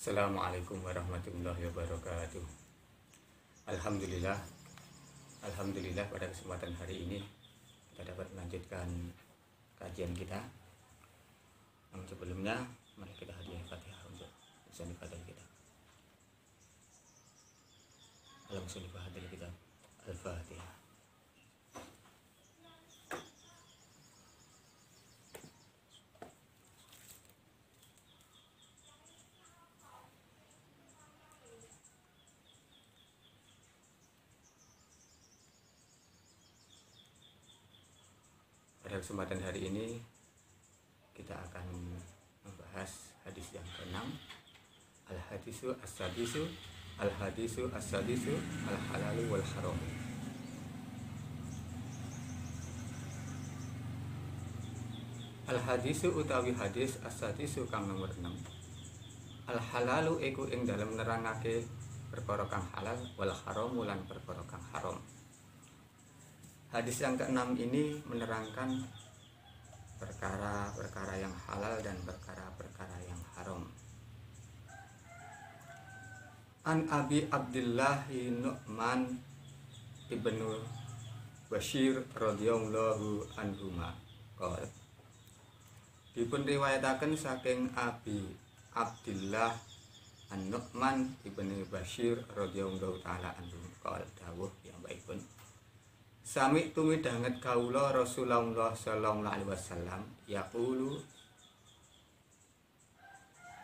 Assalamualaikum warahmatullahi wabarakatuh. Alhamdulillah, Alhamdulillah pada kesempatan hari ini kita dapat melanjutkan kajian kita. Yang sebelumnya, mari kita hadiah Fatihah untuk musannif hadal kita. Al-musannif hadal kita Al-Fatihah. Pada kesempatan hari ini kita akan membahas hadis yang ke-6, Al-hadisu as-sadisu Al-hadisu as-sadisu Al-halalu wal haram. Al-hadisu utawi hadis as-sadisu kang nomor 6. Al-halalu iku ing dalem nerangake perkara kang halal, wal haramu lan perkara kang haram. Hadis yang ke-6 ini menerangkan perkara-perkara yang halal dan perkara-perkara yang haram. An Abi Abdullah Nu'man ibnu Bashir radhiyallahu anhuma qala, dipun riwayataken saking Abi Abdullah An-Nu'man ibnu Bashir radhiyallahu taala anhu qala, dawuh piyambakipun, sami tumidanget kaula Rasulullah sallallahu alaihi wasallam yaqulu,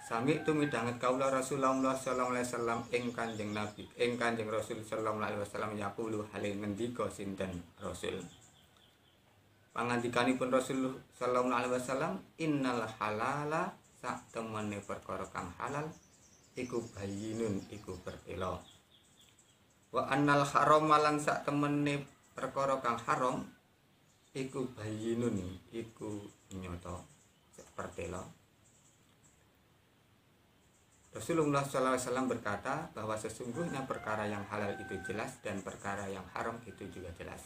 sami tumidanget kaula Rasulullah sallallahu alaihi wasallam ing Kanjeng Nabi, ing Kanjeng Rasul sallallahu alaihi wasallam yaqulu halil ngendika sinten Rasul. Pangandikanipun Rasul sallallahu alaihi wasallam, innal halala sak temene perkara kang halal iku bayyinun iku pertela. Wa annal harama lan sak temene perkara kang haram iku bayyinun iku nyata pertela. Rasulullah SAW berkata bahwa sesungguhnya perkara yang halal itu jelas dan perkara yang haram itu juga jelas.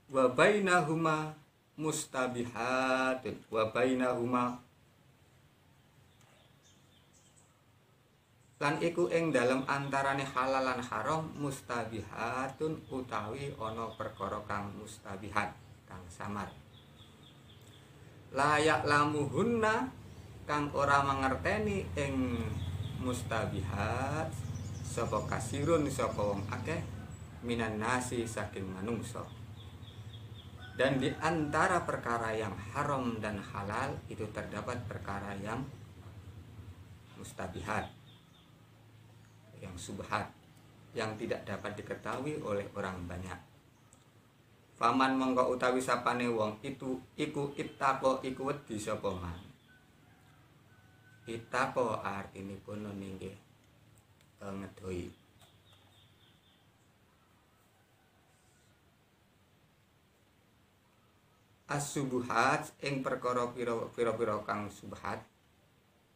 Wa bainahuma mustabihatun, wa bainahuma lan iku ing dalem antarane halal lan haram mustabihatun utawi ana perkara kang mustabihat kang samar. Layak lamuhunna kang ora mangerteni ing mustabihat sapa kasirun sapa wong akeh minan nasi saking manungsa. Dan di antara perkara yang haram dan halal itu terdapat perkara yang mustabihat, yang subhat, yang tidak dapat diketahui oleh orang banyak. Faman mongko utawi sapane wong itu iku ittaqo iku wedi sapa man. Ittaqo artinipun nggih ngedoi. As-subuhat ing perkara pira-pira kang subhat,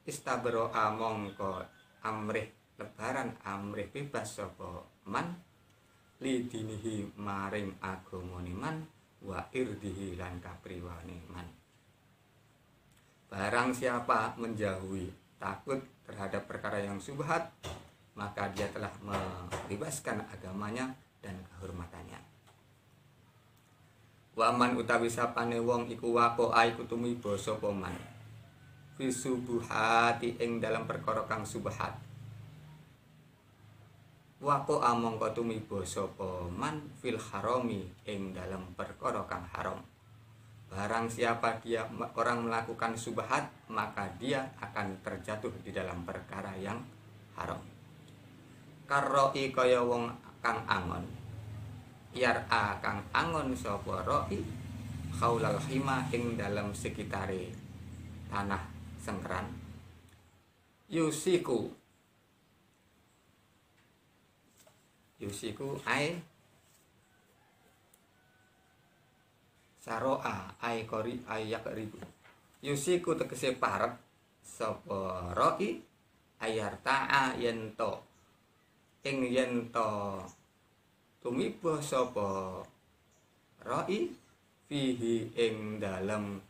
istabro mongko amrih lebaran amrih bebas sapa man lidinihi maring agamane man wa irdihi lan kapriwane man. Barang siapa menjauhi takut terhadap perkara yang subhat, maka dia telah membebaskan agamanya dan kehormatannya. Wa man utawi sapane wong iku waqo aiku tumiba sapa man fi subuhati ing dalam perkara kang subhat. Waqo amangka tumiba sapa man fil harami ing dalam perkara kang haram. Barang siapa dia orang melakukan subhat, maka dia akan terjatuh di dalam perkara yang haram. Karroi kaya wong kang angon, yar'a kang angon sapa roi khaulal hima ing dalam sekitare tanah sengkeran. Yusiku ai saroa ai kori ayak ribu. Yusiku tegese parep sapa roi ayarta'a yento ing yento tumiba sapa roi fihi ing dalem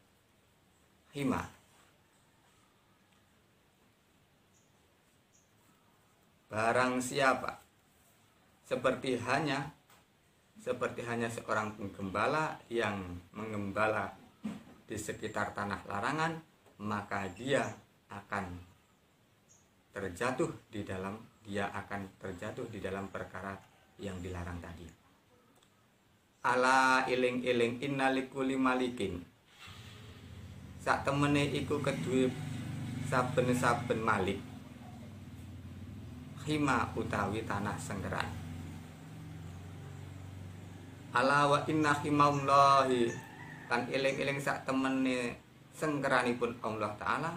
hima. Barang siapa seperti hanya seorang penggembala yang mengembala di sekitar tanah larangan, maka dia akan terjatuh di dalam perkara yang dilarang tadi. Ala iling-iling innalikuli malikin, sak temene iku kedue saben-saben malik hima utawi tanah sengkeran. Ala wa inna himaullahi, kan eling-eling sak temene sengkeranipun Allah Ta'ala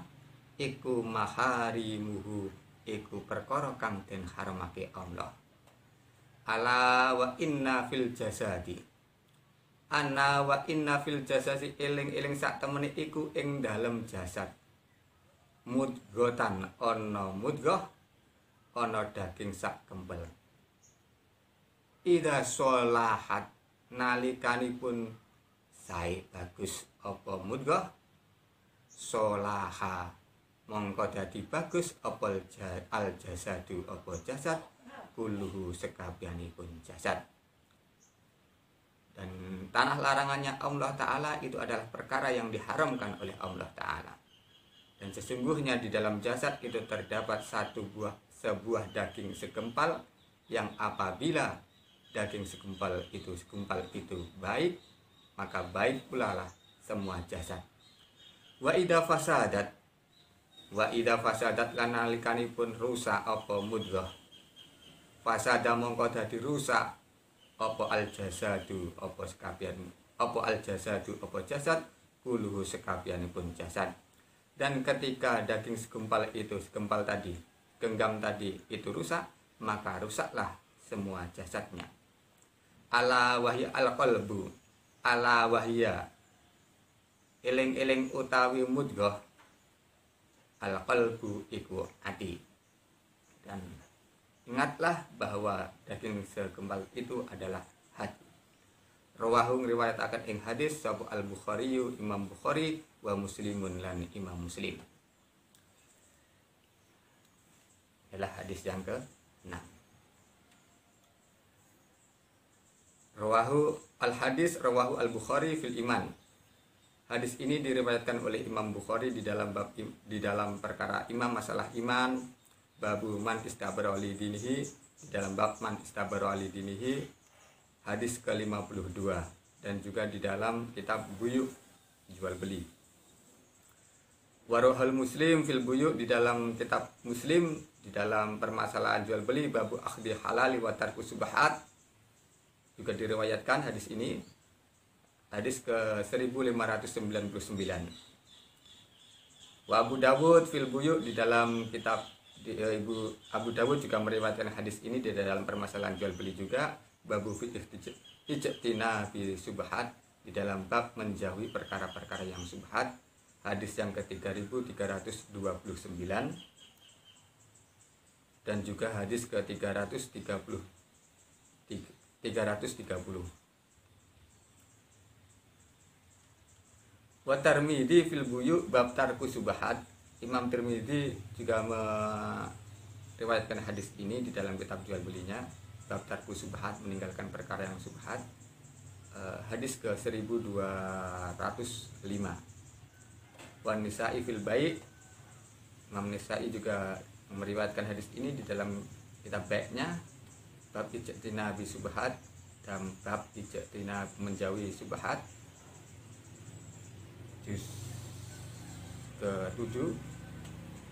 iku maharimuhu, iku perkara kang den haramake Allah. Ala wa inna fil jasadi, ana wa inna fil jasadi, eling-eling sak temene iku ing dalem jasad mudghatan, ana mudghah, ana daging sak kempel. Ida sholahat, nalikanipun sae bagus apa mudghah, sholaha mongko dadi bagus apa al jasadu, apa jasad, kulluhu sekabianipun jasad. Dan tanah larangannya Allah Ta'ala itu adalah perkara yang diharamkan oleh Allah Ta'ala. Dan sesungguhnya di dalam jasad itu terdapat sebuah daging segumpal, yang apabila daging segumpal itu baik, maka baik pula lah semua jasad. Wa idza fasadat lan nalikanipun rusak apa mudghah, fasada mongko dadi rusak apa al jasadu, apa sekabian, apa al jasadu, apa jasad, kuluhu sekabianipun jasad. Dan ketika daging segumpal tadi, genggam tadi itu rusak, maka rusaklah semua jasadnya. Ala wahya al qalbu, ala wahya eling-eling utawi mudghah, al qalbu iku ati. Dan ingatlah bahwa daging segumpal itu adalah hati. Rawahu riwayataken ing hadis sapa Al-Bukhari, Imam Bukhari, wa Muslimun lan Imam Muslim. Adalah hadis yang ke-6. Rawahu Al-Bukhari fil iman. Hadis ini diriwayatkan oleh Imam Bukhari di dalam perkara imam, masalah iman, babu man istabara li dinihi, di dalam bab man istabara li dinihi, hadis ke-52, dan juga di dalam kitab buyu, jual beli. Warohal Muslim fil buyu, di dalam kitab Muslim di dalam permasalahan jual beli, babu akhdi halali wa tarku subahat, juga diriwayatkan hadis ini, hadis ke 1599. Wa Abu Dawud fil buyu, di dalam kitab Ibu Abu Dawud juga meriwayatkan hadis ini di dalam permasalahan jual beli juga, babu fiqh ijtina bi subhat, di dalam bab menjauhi perkara-perkara yang subhat, hadis yang ke-3329, dan juga hadis ke-330. Wa Tirmidzi fil buyu bab tarku subhat, Imam Tirmidzi juga meriwayatkan hadis ini di dalam kitab jual belinya, bab tarku subhat, meninggalkan perkara yang subhat, hadis ke 1205. Wan Nisa'i fil bai', Imam Nisa'i juga meriwayatkan hadis ini di dalam kitab baiknya, bab ijtina bi subhat, dan bab ijtina menjauhi subhat, juz ke-7,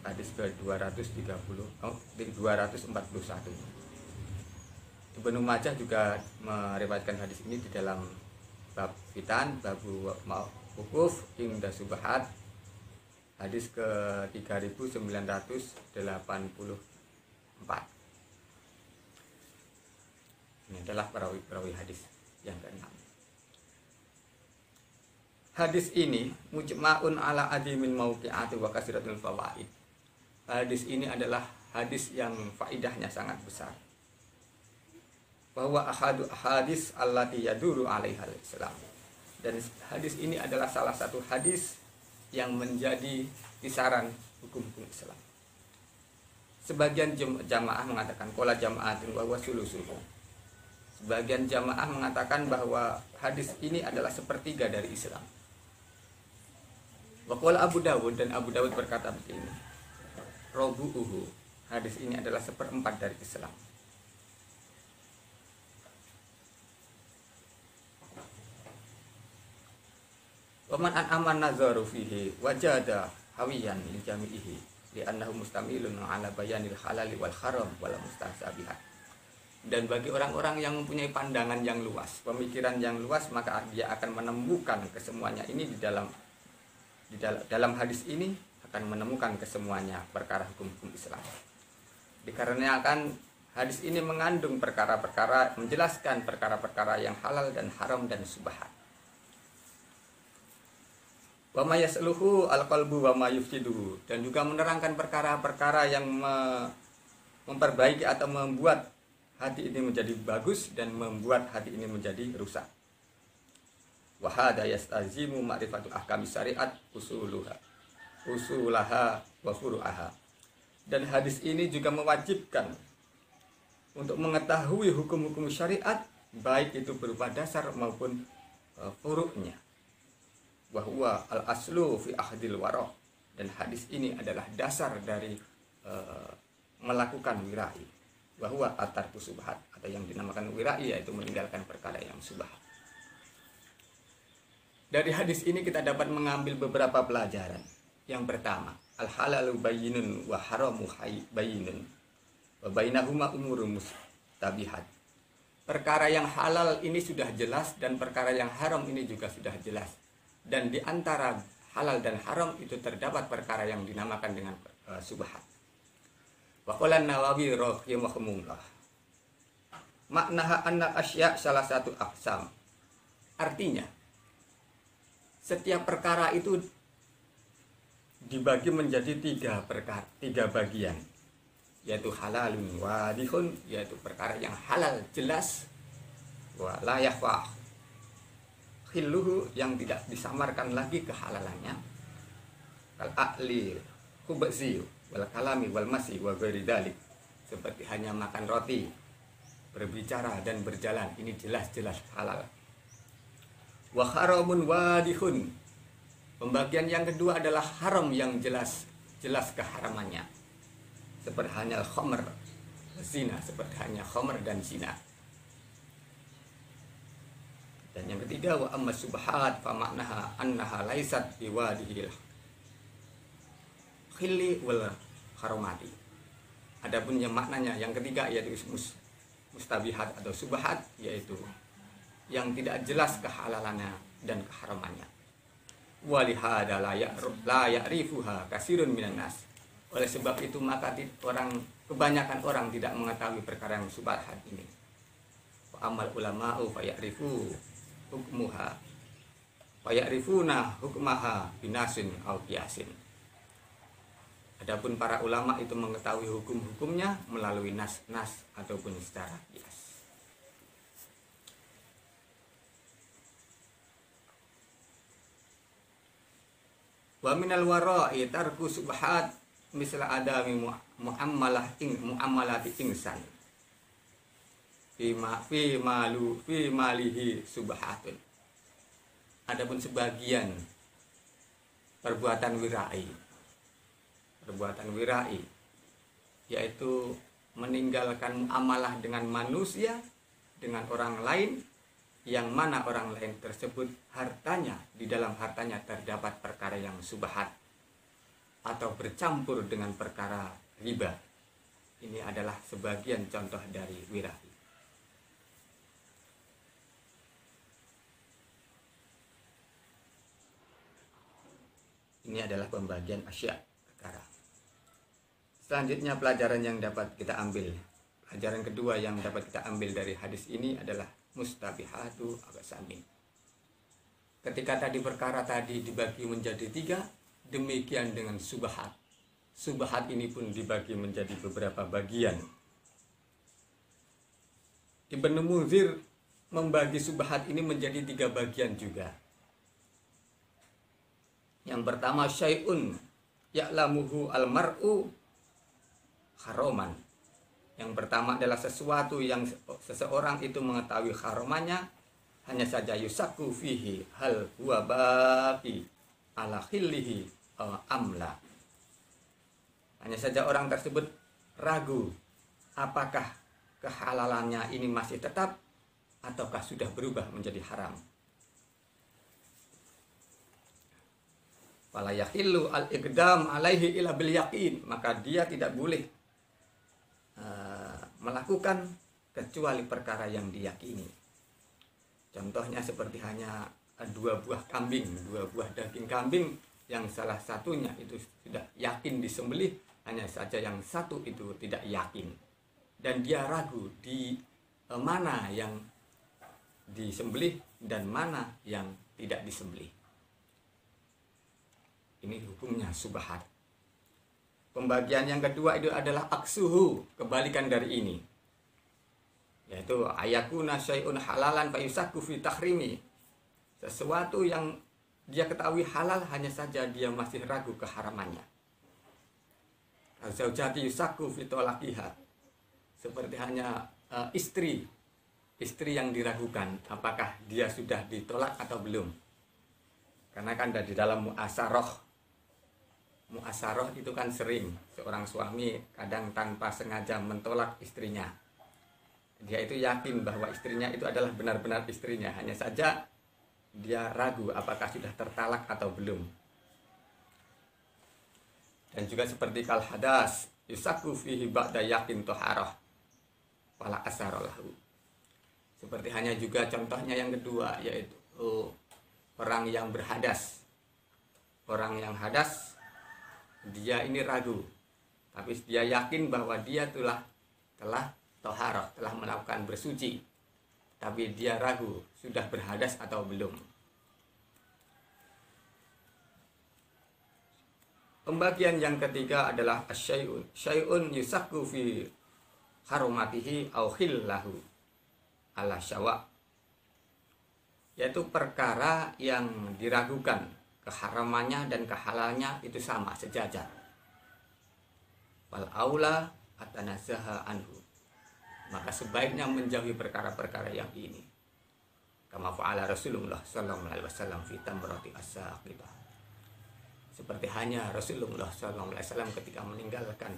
hadis ke-241. Ibnu Majah juga meriwayatkan hadis ini di dalam bab fitan, babu mauquf inda subhat, hadis ke-3984. Ini adalah perawi hadis yang ke-6. Hadis ini mujma'un ala adimin mauqi'ati wa kasiratul fawaid. Hadis ini adalah hadis yang faidahnya sangat besar. Bahwa hadis allati yaduru alaihal Islam. Dan hadis ini adalah salah satu hadis yang menjadi kisaran hukum-hukum Islam. Sebagian jamaah mengatakan qala jama'atun wa huwa sulusuhu. Sebagian jamaah mengatakan bahwa hadis ini adalah sepertiga dari Islam. Wa qala Abu Dawud, dan Abu Dawud berkata begini, robu'uhu, hadis ini adalah seperempat dari Islam. Waman aman nazaru fihi wajada hawiyan li jami'ihi li'annahu mustamilun ala bayanil halali wal haram wal mustahsabihat. Dan bagi orang-orang yang mempunyai pandangan yang luas, pemikiran yang luas, maka dia akan menemukan kesemuanya ini di dalam hadis ini, akan menemukan kesemuanya perkara hukum-hukum Islam. Dikarenakan hadis ini mengandung perkara-perkara, menjelaskan perkara-perkara yang halal dan haram dan subhat. Wa ma yasluhu al-qalbu wa ma yufsiduhu, dan juga menerangkan perkara-perkara yang memperbaiki atau membuat hati ini menjadi bagus dan membuat hati ini menjadi rusak. Wa hada yastazimu ma'rifatul ahkam syariat usulaha wa furu'aha. Dan hadis ini juga mewajibkan untuk mengetahui hukum-hukum syariat, baik itu berupa dasar maupun furuknya. Bahwa al-aslu fi ahdil waro, dan hadis ini adalah dasar dari melakukan wirai. Bahwa atarku subhat, atau yang dinamakan wirai, yaitu meninggalkan perkara yang subhat. Dari hadis ini kita dapat mengambil beberapa pelajaran. Yang pertama, al-halalu bayyinun wa haramu bayyinun wa bainahuma umurun mustabihat. Perkara yang halal ini sudah jelas, dan perkara yang haram ini juga sudah jelas. Dan di antara halal dan haram itu terdapat perkara yang dinamakan dengan subhat. Wa qala Nawawi rahimahullah, maknaha anna asya salah satu aqsam. Artinya, setiap perkara itu dibagi menjadi tiga bagian, yaitu halalun wadihun, yaitu perkara yang halal jelas, wa la yakhfa khilluhu, yang tidak disamarkan lagi kehalalannya, kal a'li khubzi wal kalami wal masi wa ghairi dzalik, seperti hanya makan roti, berbicara dan berjalan, ini jelas-jelas halal. Wa haramun wadihun, pembagian yang kedua adalah haram yang jelas keharamannya, seperti hanya khamr, zina, seperti hanya khamr dan zina. Dan yang ketiga, wa amma subhat fa maknaha annaha laisat biwadihil khilli wal haramati. Adapun yang maknanya yang ketiga, yaitu mustabihat atau subhat, yaitu yang tidak jelas kehalalannya dan keharamannya. Walihada la ya'rifuha kasirun minan nas. Oleh sebab itu maka kebanyakan orang tidak mengetahui perkara yang subhat ini. Wa amal ulama'u fa ya'rifu hukmuha wa ya'rifuna hukmaha binasin aw qiyasin. Adapun para ulama itu mengetahui hukum-hukumnya melalui nas-nas ataupun secara qiyas. Wa minal wara'i tarku subhat misal adami muammalati insan fi malihi subhatun. Adapun sebagian perbuatan wirai, yaitu meninggalkan amalah dengan manusia, dengan orang lain, yang mana orang lain tersebut hartanya, di dalam hartanya terdapat perkara yang subhat atau bercampur dengan perkara riba. Ini adalah sebagian contoh dari wirai. Ini adalah pembagian asya, perkara. Selanjutnya pelajaran yang dapat kita ambil. Pelajaran kedua yang dapat kita ambil dari hadis ini adalah mustabihatu aqsamin. Ketika tadi perkara tadi dibagi menjadi 3, demikian dengan subhat. Subhat ini pun dibagi menjadi beberapa bagian. Ibnu Munzir membagi subhat ini menjadi 3 bagian juga. Yang pertama, syai'un ya'lamuhu al-mar'u haroman. Yang pertama adalah sesuatu yang seseorang itu mengetahui haromannya, hanya saja yusaku fihi hal huwa baqi ala khillihi amla. Hanya saja orang tersebut ragu apakah kehalalannya ini masih tetap ataukah sudah berubah menjadi haram. Fala yahillu al-iqdam alaihi ila bil yaqin, maka dia tidak boleh melakukan kecuali perkara yang diyakini. Contohnya seperti hanya 2 buah kambing, 2 buah daging kambing yang salah satunya itu sudah yakin disembelih, hanya saja yang satu itu tidak yakin dan dia ragu di mana yang disembelih dan mana yang tidak disembelih. Ini hukumnya subhat. Pembagian yang kedua itu adalah aksuhu, kebalikan dari ini, yaitu ayakuna syai'un halalan fa yusakku fi tahrimi. Sesuatu yang dia ketahui halal, hanya saja dia masih ragu keharamannya. Zaujati yusakku fi talaqiha, seperti hanya istri yang diragukan apakah dia sudah ditolak atau belum. Karena kan ada di dalam mu'asaroh itu kan sering seorang suami kadang tanpa sengaja mentolak istrinya. Dia itu yakin bahwa istrinya itu adalah benar-benar istrinya, hanya saja dia ragu apakah sudah tertalak atau belum. Dan juga seperti kal hadas yusaku fihi ba'da yakin toharoh wala asarolahu. Seperti hanya juga contohnya yang kedua, yaitu orang yang berhadas. Orang yang hadas, dia ini ragu, tapi dia yakin bahwa dia telah toharoh, telah melakukan bersuci, tapi dia ragu sudah berhadas atau belum. Pembagian yang ketiga adalah syai'un yusakku fi harumatihi au khillahu ala syawa', yaitu perkara yang diragukan keharamannya dan kehalalnya itu sama, sejajar. Wal aula atanazaha anhu, maka sebaiknya menjauhi perkara-perkara yang ini. Kama fa'ala Rasulullah sallallahu alaihi wasallam fi tamrati as-saqitah. Seperti hanya Rasulullah sallallahu alaihi wasallam ketika meninggalkan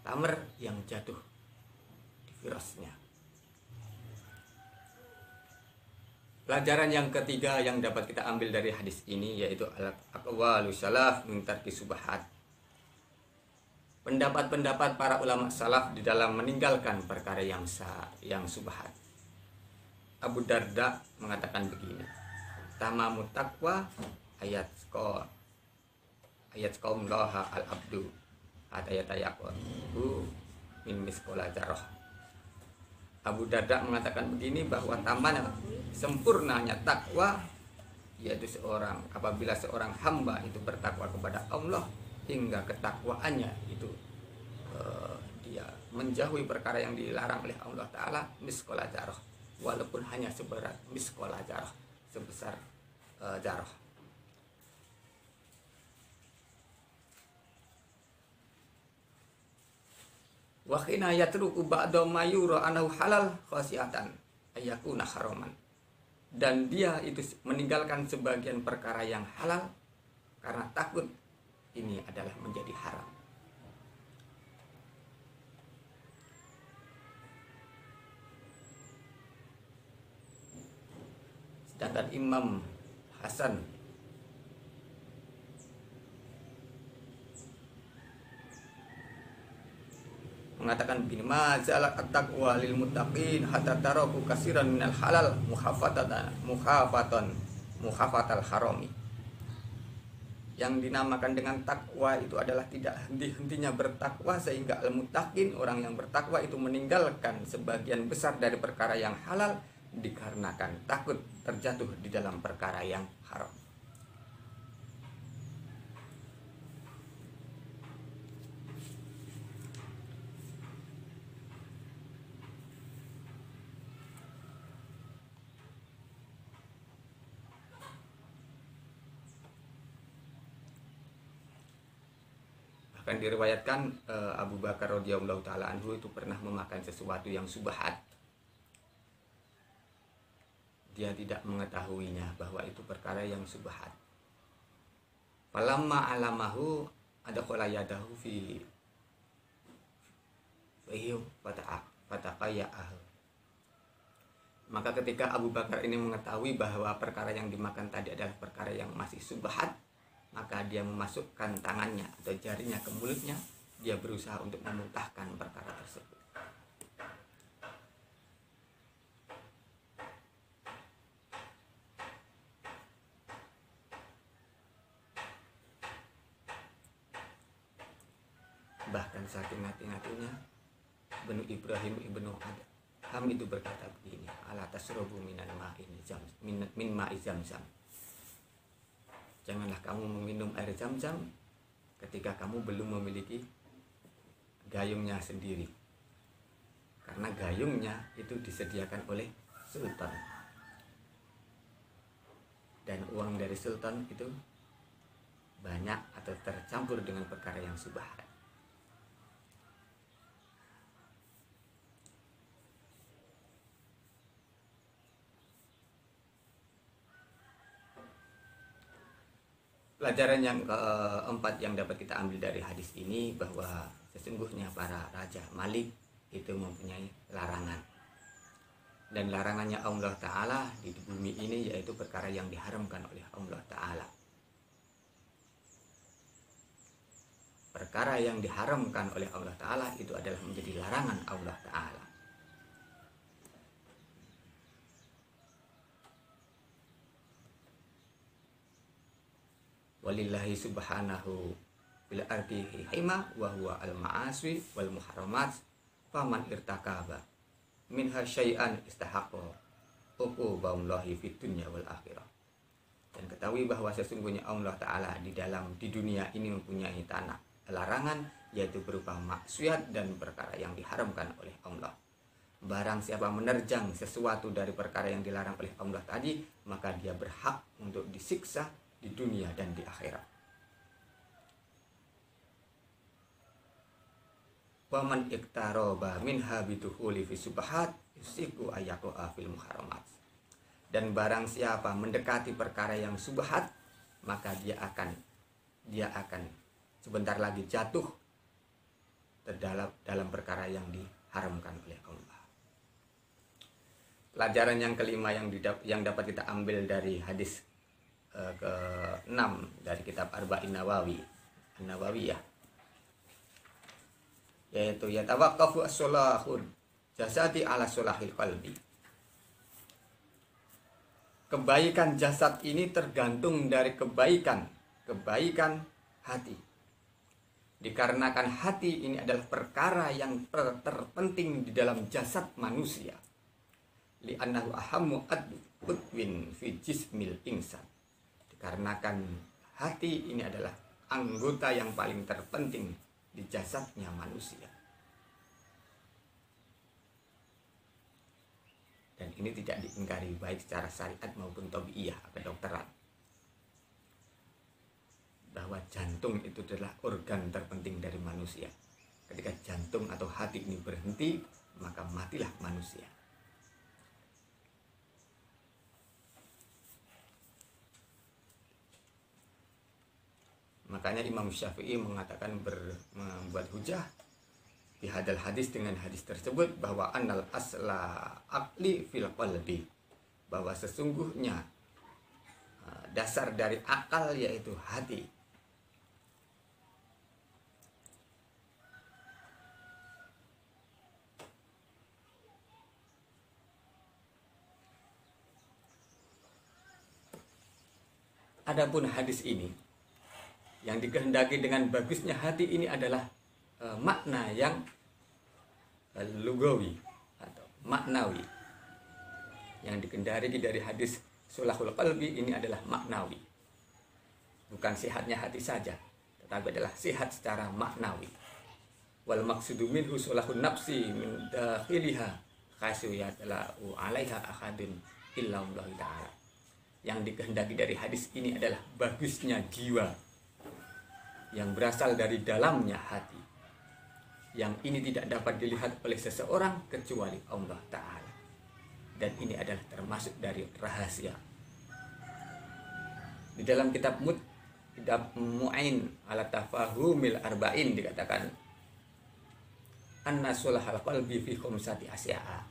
tamr yang jatuh di firasnya. Pelajaran yang ketiga yang dapat kita ambil dari hadis ini yaitu al-aqwalu salaf min tarki subhat. Pendapat-pendapat para ulama salaf di dalam meninggalkan perkara yang subhat. Abu Darda mengatakan begini, tamamut taqwa ayat qaum laha al-abdu hatta yatayaqqa min misqala dzarrah. Abu Darda mengatakan begini, bahwa taman sempurnanya takwa yaitu apabila seorang hamba itu bertakwa kepada Allah hingga ketakwaannya itu dia menjauhi perkara yang dilarang oleh Allah Ta'ala misqala dzarrah, walaupun hanya seberat misqala dzarrah, sebesar dzarrah. Wa khina yatruku ba'da ma yura annahu halal khasiatan ayakuna haraman. Dan dia itu meninggalkan sebagian perkara yang halal karena takut ini adalah menjadi haram. Sedangkan Imam Hasan mengatakan begini, mazalat at-taqwa lil muttaqin hatta taraku katsiran minal halal mukhafatal harami. Yang dinamakan dengan takwa itu adalah tidak henti-hentinya bertakwa, sehingga al-muttaqin, orang yang bertakwa itu meninggalkan sebagian besar dari perkara yang halal dikarenakan takut terjatuh di dalam perkara yang haram. Bahkan diriwayatkan Abu Bakar radhiyallahu taala anhu itu pernah memakan sesuatu yang subhat. Dia tidak mengetahuinya bahwa itu perkara yang subhat. Falamma alamahu adkhala yadahu fi fataqayya'ah. Maka ketika Abu Bakar ini mengetahui bahwa perkara yang dimakan tadi adalah perkara yang masih subhat, maka dia memasukkan tangannya atau jarinya ke mulutnya. Dia berusaha untuk memuntahkan perkara tersebut. Bahkan saking hati-hatinya Benu Ibrahim ibnu Adham itu berkata begini, ala tasrobu minan ma'in min ma'i zamzam. Janganlah kamu meminum air zam-zam ketika kamu belum memiliki gayungnya sendiri, karena gayungnya itu disediakan oleh sultan, dan uang dari sultan itu banyak atau tercampur dengan perkara yang subhat. Pelajaran yang keempat yang dapat kita ambil dari hadis ini, bahwa sesungguhnya para raja Malik itu mempunyai larangan. Dan larangannya Allah Ta'ala di bumi ini yaitu perkara yang diharamkan oleh Allah Ta'ala. Perkara yang diharamkan oleh Allah Ta'ala itu adalah menjadi larangan Allah Ta'ala. Walillahi subhanahu bil ardi hima wa huwa al ma'aswi wal muharramat faman irtakaba minha syai'an istahaqqa uquballahi fid dunya wal akhirah. Dan ketahui bahwa sesungguhnya Allah Ta'ala di dunia ini mempunyai tanah larangan, yaitu berupa maksiat dan perkara yang diharamkan oleh Allah. Barang siapa menerjang sesuatu dari perkara yang dilarang oleh Allah tadi, maka dia berhak untuk disiksa di dunia dan di akhirat. Wa man iktaroba minha bituhuli fi subhat yusiku ayaqa fil muharramat. Dan barang siapa mendekati perkara yang subhat, maka dia akan sebentar lagi jatuh dalam perkara yang diharamkan oleh Allah. Pelajaran yang kelima yang dapat kita ambil dari hadis ke-6 dari kitab Arba'in Nawawiyah, yaitu yatawaqqafu as-salahul jasadi ala salahil qalbi. Kebaikan jasad ini tergantung dari kebaikan hati. Dikarenakan hati ini adalah perkara yang terpenting di dalam jasad manusia. Li'annahu ahammu adwin fi jismil insan. Dikarenakan hati ini adalah anggota yang paling terpenting di jasadnya manusia. Dan ini tidak diingkari baik secara syariat maupun tabiiyah atau kedokteran, bahwa jantung itu adalah organ terpenting dari manusia. Ketika jantung atau hati ini berhenti, maka matilah manusia. Makanya Imam Syafi'i mengatakan membuat hujah di hadal hadis dengan hadis tersebut, bahwa annal asla aqli fil qalbi, bahwa sesungguhnya dasar dari akal yaitu hati. Adapun hadis ini yang dikehendaki dengan bagusnya hati ini adalah makna yang lugawi atau maknawi. Yang dikehendaki dari hadis sulahul qalbi ini adalah maknawi. Bukan sehatnya hati saja, tetapi adalah sehat secara maknawi. Wal maqsudu minhu sulahun nafsi min dakhiliha khasiyat lahu 'alaiha ahadun illa Allah Ta'ala. Yang dikehendaki dari hadis ini adalah bagusnya jiwa. yang berasal dari dalamnya hati. Yang ini tidak dapat dilihat oleh seseorang kecuali Allah Ta'ala. Dan ini adalah termasuk dari rahasia. Di dalam kitab Mu'ain ala tafahumil arba'in dikatakan anna sulahal qalbi fi khamsati asya'a.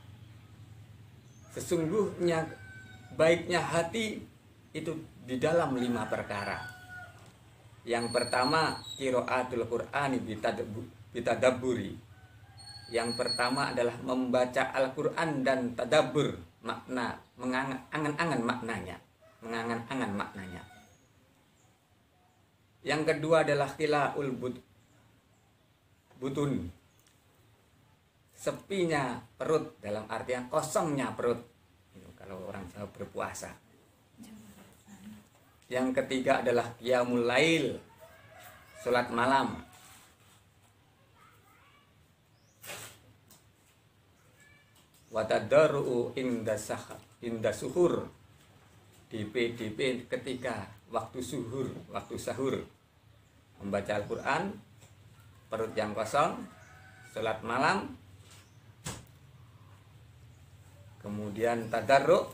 Sesungguhnya baiknya hati itu di dalam 5 perkara. Yang pertama qiraatul Qur'ani bitadabburi. Yang pertama adalah membaca Al-Qur'an dan tadabbur makna, mengangan-angan maknanya, mengangan-angan maknanya. Yang kedua adalah khilaul butun, sepinya perut, dalam artian kosongnya perut. Kalau orang Jawa berpuasa. Yang ketiga adalah qiyamul lail, salat malam. Wa tadarru inda suhur, DP ketika waktu sahur, membaca Al-Quran, perut yang kosong, salat malam, kemudian tadarruk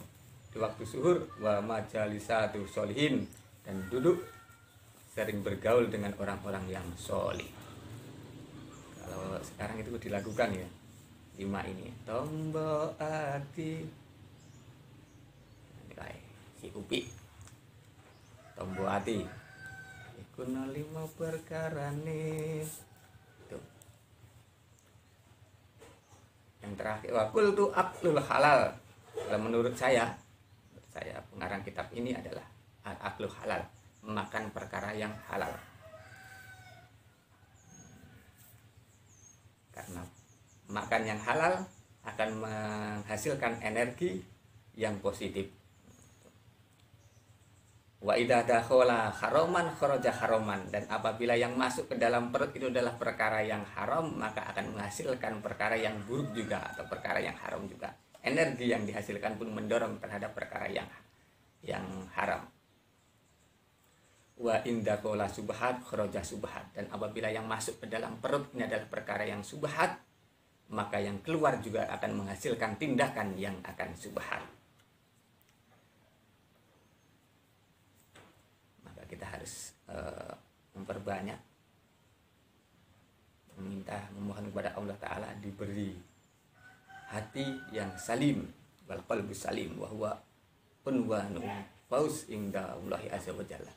di waktu suhur, wa majalisatu sholihin, dan duduk sering bergaul dengan orang-orang yang sholih. Kalau sekarang itu dilakukan ya, 5 ini, tombo ati, si Upi, tombo ati, ikuna 5 perkara nih. Itu. Yang terakhir, wakul tu aklul halal. Kalau menurut saya pengarang kitab ini adalah aklul halal, makan perkara yang halal. Karena makan yang halal akan menghasilkan energi yang positif. Wa idza dakhala haraman kharaja haraman, dan apabila yang masuk ke dalam perut itu adalah perkara yang haram, maka akan menghasilkan perkara yang buruk juga atau perkara yang haram juga. Energi yang dihasilkan pun mendorong terhadap perkara yang haram. Wa inda qala subhat kharaja subhat, dan apabila yang masuk ke dalam perut ini adalah perkara yang subhat, maka yang keluar juga akan menghasilkan tindakan yang akan subhat. Maka kita harus memperbanyak memohon kepada Allah Ta'ala diberi hati yang salim, wal qalbu salim, wa huwa unwanu fauz inda Allahi azza wa jalla.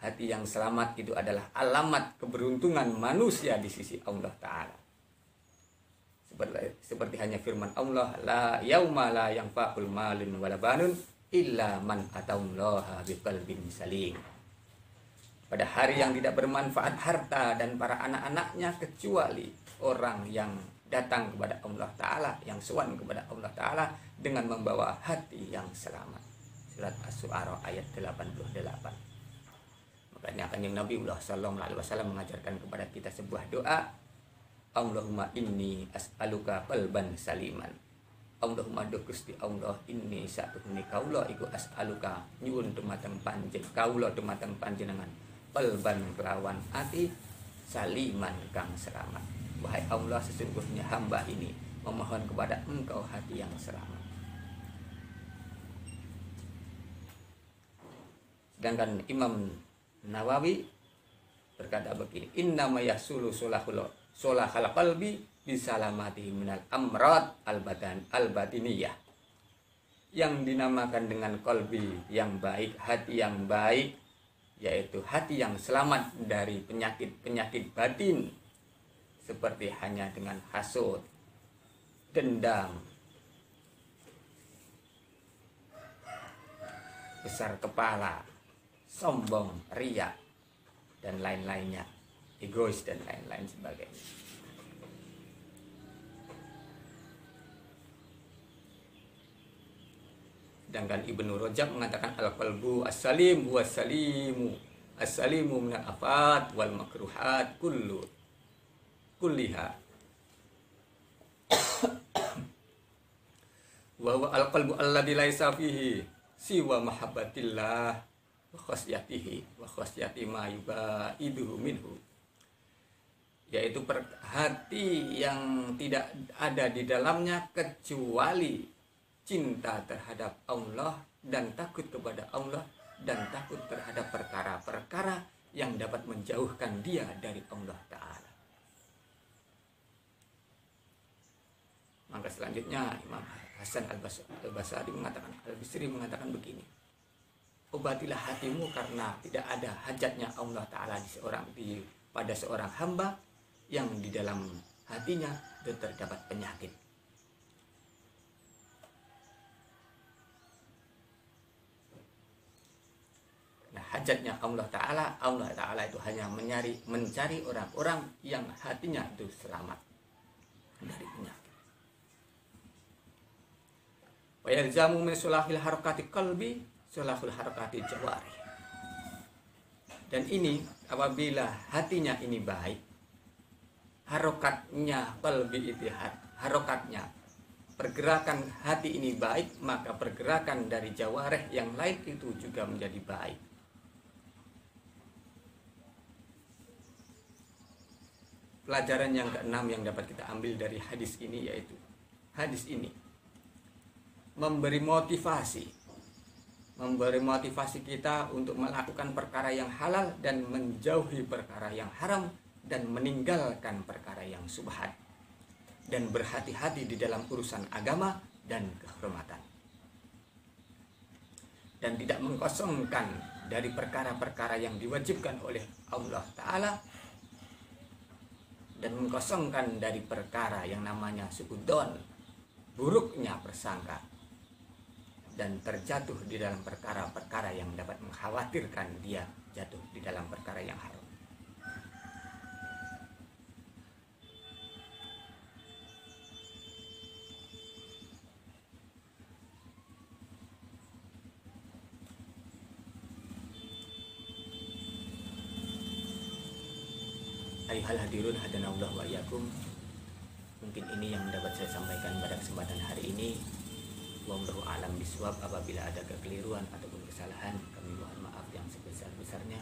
Hati yang selamat itu adalah alamat keberuntungan manusia di sisi Allah Ta'ala. Seperti hanya firman Allah, la yauma la yanfa'ul malun wala banun illa man atallaha biqalbin salim. Pada hari yang tidak bermanfaat harta dan para anak-anaknya kecuali orang yang datang kepada Allah Ta'ala, yang sowan kepada Allah Ta'ala dengan membawa hati yang selamat. Surat Asy-Syu'ara ayat 88. Makanya Kanjeng Nabi sallallahu alaihi wasallam mengajarkan kepada kita sebuah doa, Allahumma inni as'aluka qalban saliman. Allahumma do Gusti Allah, inni sa'tuhuni kaula iku as'aluka nyuwun dumateng panjenengan, kaula dumateng panjenengan qalban kelawan ati saliman kang selamat. Wahai Allah, sesungguhnya hamba ini memohon kepada Engkau hati yang selamat. Sedangkan Imam Nawawi berkata begini, innama yasulu solahal qalbi bisalamatihi minal amrad al-batiniyah. Yang dinamakan dengan qalbi yang baik, hati yang baik, yaitu hati yang selamat dari penyakit-penyakit batin, seperti hanya dengan hasud, dendam, besar kepala, sombong, riya, dan lain-lainnya, egois dan lain-lain sebagainya. Sedangkan Ibnu Rajab mengatakan al-qalbu as-salim huwa as-salimu minal afat wal makruhat kulliha. Wa huwa al-qalbu alladzi laisa fihi siwa mahabbatillah wa khasyatihi wa khasyati ma yubaiduhu minhu, yaitu hati yang tidak ada di dalamnya kecuali cinta terhadap Allah dan takut kepada Allah dan takut terhadap perkara-perkara yang dapat menjauhkan dia dari Allah Ta'ala. Maka selanjutnya Imam Hasan Al-Basri mengatakan begini, obatilah hatimu karena tidak ada hajatnya Allah Ta'ala pada seorang hamba yang di dalam hatinya terdapat penyakit. Nah, hajatnya Allah Ta'ala itu hanya mencari orang-orang yang hatinya itu selamat dari penyakit. Wa yalzamu min sulahil harakati qalbi sulahul harakati jawari. Dan ini apabila hatinya ini baik, harokatnya qalbi itihad, harokatnya pergerakan hati ini baik, maka pergerakan dari jawareh yang lain itu juga menjadi baik. Pelajaran yang keenam yang dapat kita ambil dari hadis ini, yaitu hadis ini memberi motivasi kita untuk melakukan perkara yang halal dan menjauhi perkara yang haram dan meninggalkan perkara yang subhat, dan berhati-hati di dalam urusan agama dan kehormatan, dan tidak mengkosongkan dari perkara-perkara yang diwajibkan oleh Allah Ta'ala, dan mengkosongkan dari perkara yang namanya suudon, buruknya persangka, dan terjatuh di dalam perkara-perkara yang dapat mengkhawatirkan dia jatuh di dalam perkara yang haram. Ayuhal hadirun hadanallah wa iyyakum. Mungkin ini yang dapat saya sampaikan pada kesempatan hari ini. Wallahu a'lam bishawab. Apabila ada kekeliruan ataupun kesalahan, kami mohon maaf yang sebesar-besarnya.